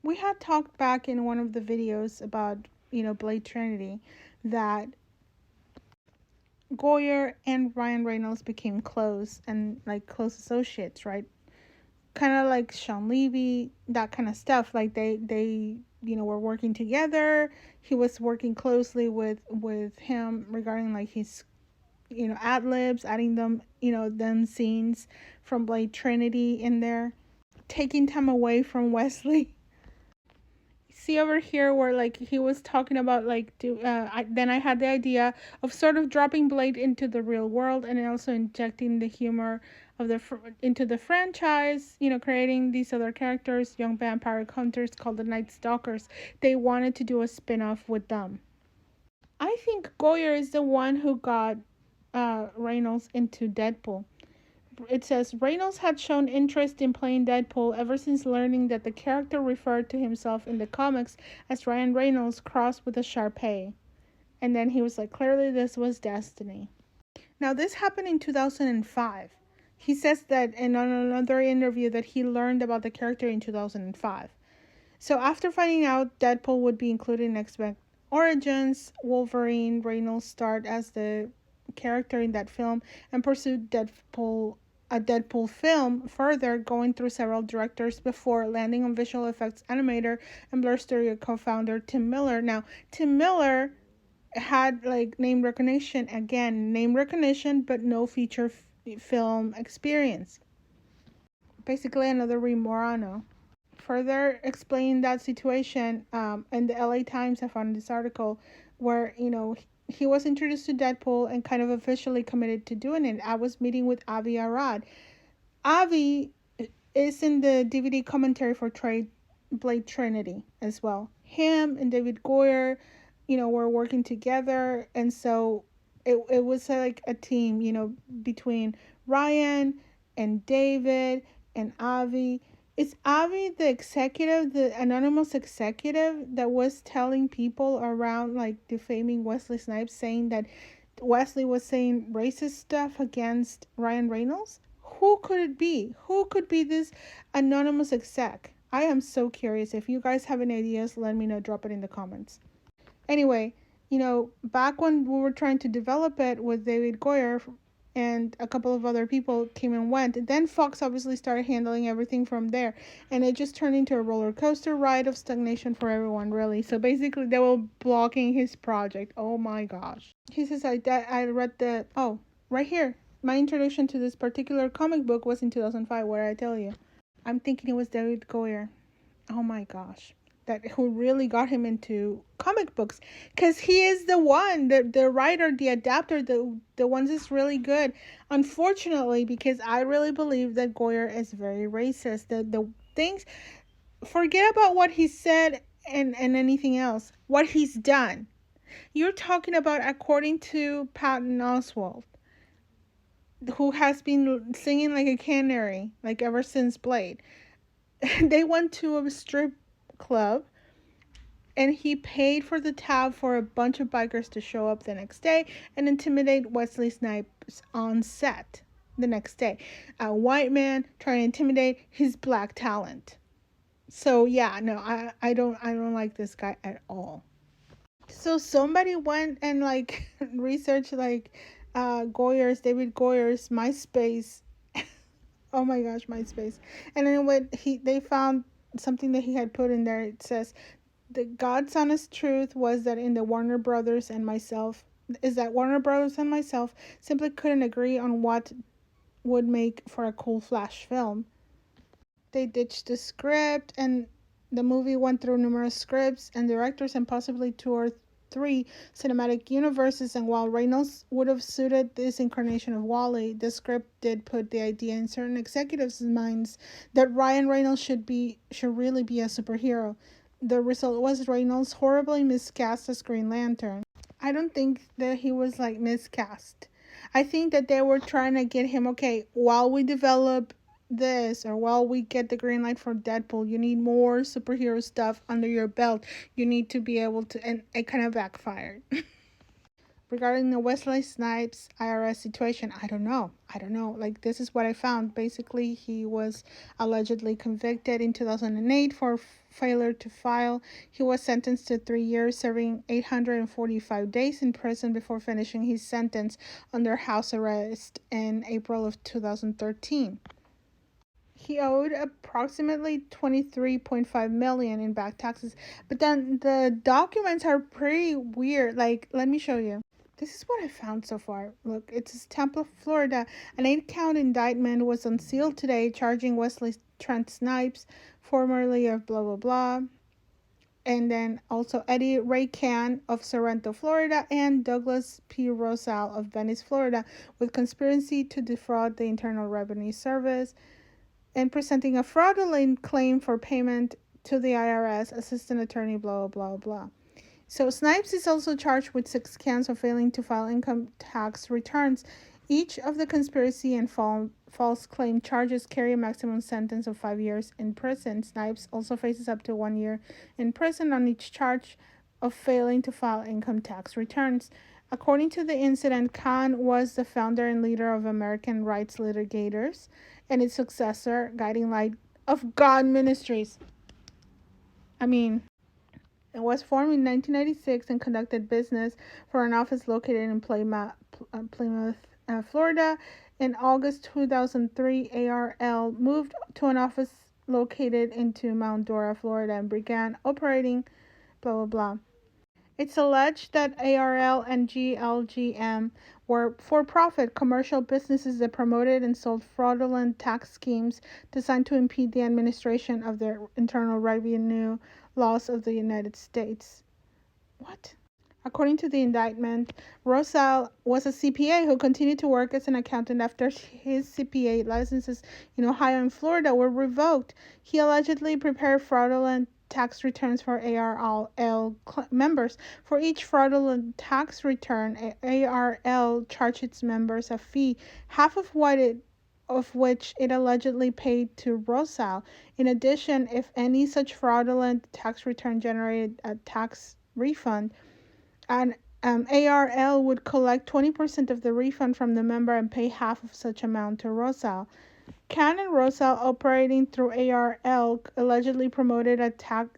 We had talked back in one of the videos about, Blade Trinity, that Goyer and Ryan Reynolds became close and like close associates, right? Kind of like Sean Levy, that kind of stuff. Like they were working together. He was working closely with him regarding like his ad libs, adding them, them scenes from Blade Trinity in there, taking time away from Wesley. See over here where like he was talking about like then I had the idea of sort of dropping Blade into the real world and also injecting the humor of into the franchise, creating these other characters, young vampire hunters called the Night Stalkers. They wanted to do a spin-off with them. I think Goyer is the one who got Reynolds into Deadpool. It says Reynolds had shown interest in playing Deadpool ever since learning that the character referred to himself in the comics as Ryan Reynolds crossed with a Sharpay. And then he was like, clearly this was destiny. Now, this happened in 2005. He says that in another interview that he learned about the character in 2005. So after finding out Deadpool would be included in X-Men Origins, Wolverine Reynolds starred as the character in that film and pursued a Deadpool film further, going through several directors before landing on visual effects animator and Blur Studio co-founder Tim Miller. Now, Tim Miller had like name recognition, but no feature film experience. Basically, another Ree Morano. Further explain that situation, in the LA Times, I found this article where, he was introduced to Deadpool and kind of officially committed to doing it. I was meeting with Avi Arad. Avi is in the DVD commentary for Blade Trinity as well. Him and David Goyer, were working together. And so it was like a team, between Ryan and David and Avi. Is Avi the executive, the anonymous executive that was telling people around, like defaming Wesley Snipes, saying that Wesley was saying racist stuff against Ryan Reynolds? Who could it be? Who could be this anonymous exec? I am so curious. If you guys have any ideas, let me know. Drop it in the comments. Anyway, back when we were trying to develop it with David Goyer and a couple of other people came and went, then Fox obviously started handling everything from there, and it just turned into a roller coaster ride of stagnation for everyone, really. So basically, they were blocking his project. Oh my gosh. He says, I read the, oh, right here. My introduction to this particular comic book was in 2005, where I tell you. I'm thinking it was David Goyer. Oh my gosh, that who really got him into comic books, because he is the one, the writer, the adapter, the ones that's really good. Unfortunately, because I really believe that Goyer is very racist. The things, forget about what he said and anything else, what he's done. You're talking about, according to Patton Oswalt, who has been singing like a canary like ever since Blade. They went to a strip club and he paid for the tab for a bunch of bikers to show up the next day and intimidate Wesley Snipes on set the next day. A white man trying to intimidate his black talent. So yeah, no, I don't like this guy at all. So somebody went and like researched like David Goyer's MySpace. Oh my gosh, MySpace. And then they found something that he had put in there. It says, the God's honest truth was that in the Warner Brothers and myself is that Warner Brothers and myself simply couldn't agree on what would make for a cool Flash film. They ditched the script, and the movie went through numerous scripts and directors and possibly two or three cinematic universes. And while Reynolds would have suited this incarnation of Wally, the script did put the idea in certain executives' minds that Ryan Reynolds should really be a superhero. The result was Reynolds horribly miscast as Green Lantern. I don't think that he was like miscast. I think that they were trying to get him, okay, while we develop this, or while we get the green light for Deadpool, you need more superhero stuff under your belt. You need to be able to, and it kind of backfired. Regarding the Wesley Snipes IRS situation, I don't know. Like, this is what I found. Basically, he was allegedly convicted in 2008 for failure to file. He was sentenced to 3 years, serving 845 days in prison before finishing his sentence under house arrest in April of 2013. He owed approximately 23.5 million in back taxes. But then the documents are pretty weird. Like, let me show you. This is what I found so far. Look, it's Tampa, Florida. An 8-count indictment was unsealed today, charging Wesley Trent Snipes, formerly of blah blah blah, and then also Eddie Ray Can of Sorrento, Florida, and Douglas P. Rosal of Venice, Florida, with conspiracy to defraud the Internal Revenue Service and presenting a fraudulent claim for payment to the IRS, assistant attorney, blah blah blah. So Snipes is also charged with 6 counts of failing to file income tax returns. Each of the conspiracy and false claim charges carry a maximum sentence of 5 years in prison. Snipes also faces up to 1 year in prison on each charge of failing to file income tax returns. According to the incident, Khan was the founder and leader of American Rights Litigators and its successor, Guiding Light of God Ministries. It was formed in 1996 and conducted business for an office located in Plymouth, Florida. In August 2003, ARL moved to an office located into Mount Dora, Florida, and began operating blah blah blah. It's alleged that ARL and GLGM were for-profit commercial businesses that promoted and sold fraudulent tax schemes designed to impede the administration of the internal revenue laws of the United States. What? According to the indictment, Rosal was a CPA who continued to work as an accountant after his CPA licenses in Ohio and Florida were revoked. He allegedly prepared fraudulent tax returns for ARL members. For each fraudulent tax return, ARL charged its members a fee, half of which it allegedly paid to Rosal. In addition, if any such fraudulent tax return generated a tax refund, and ARL would collect 20% of the refund from the member and pay half of such amount to Rosal. Can and Rosal, operating through ARL, allegedly promoted a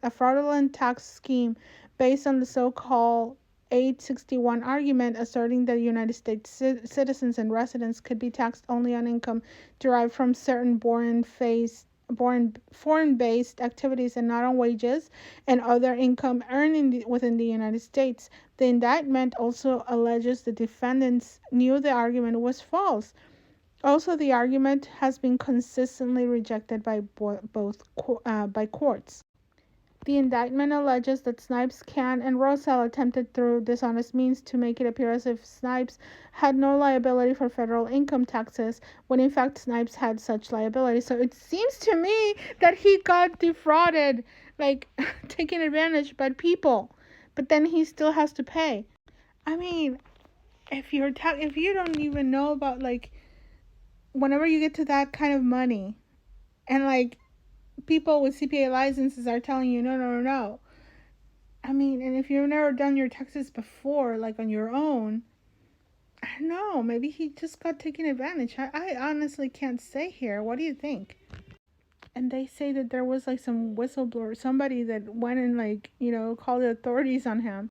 fraudulent tax scheme based on the so-called 861 argument, asserting that United States citizens and residents could be taxed only on income derived from certain foreign-based activities and not on wages and other income earned within the United States. The indictment also alleges the defendants knew the argument was false. Also, the argument has been consistently rejected by courts. The indictment alleges that Snipes, Can, and Rosal attempted through dishonest means to make it appear as if Snipes had no liability for federal income taxes, when in fact Snipes had such liability. So it seems to me that he got defrauded, like taken advantage by people, but then he still has to pay. I mean, if you don't even know about, like, whenever you get to that kind of money, and like people with CPA licenses are telling you no. I mean, and if you've never done your taxes before, like on your own, I don't know, maybe he just got taken advantage. I honestly can't say here. What do you think? And they say that there was like some whistleblower, somebody that went and, like, called the authorities on him.